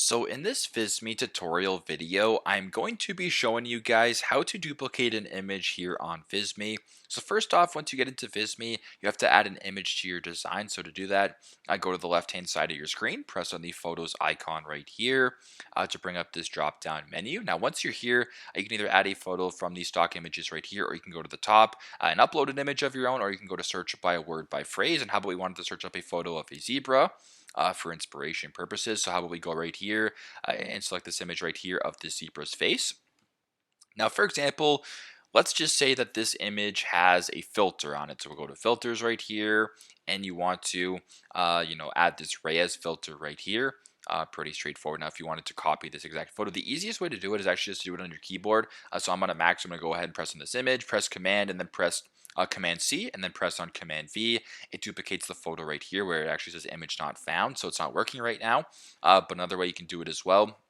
So in this Visme tutorial video, I'm going to be showing you guys how to duplicate an image here on Visme. So first off, once you get into Visme, you have to add an image to your design. So to do that, I go to the left-hand side of your screen, press on the photos icon right here to bring up this drop-down menu. Now, once you're here, you can either add a photo from these stock images right here, or you can go to the top and upload an image of your own, or you can go to search by a word by phrase. And how about we wanted to search up a photo of a zebra? For inspiration purposes. So how about we go right here and select this image right here of the zebra's face. Now, for example, let's just say that this image has a filter on it. So we'll go to filters right here, and you want to, add this Reyes filter right here. Pretty straightforward. Now, if you wanted to copy this exact photo, the easiest way to do it is actually just to do it on your keyboard. So I'm on a Mac, so I'm going to go ahead and press on this image, press Command, and then press Command C, and then press on Command V. It duplicates the photo right here where it actually says image not found, so it's not working right now. But another way you can do it as well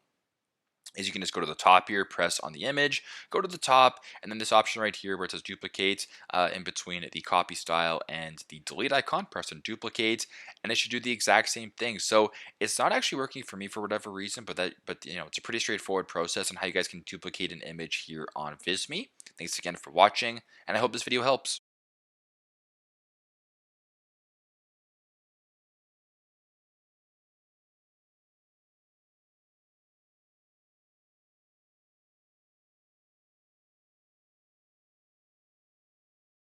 is you can just go to the top here, press on the image, go to the top, and then this option right here where it says duplicate in between the copy style and the delete icon, press on duplicate, and it should do the exact same thing. So it's not actually working for me for whatever reason, but it's a pretty straightforward process on how you guys can duplicate an image here on Visme. Thanks again for watching, and I hope this video helps.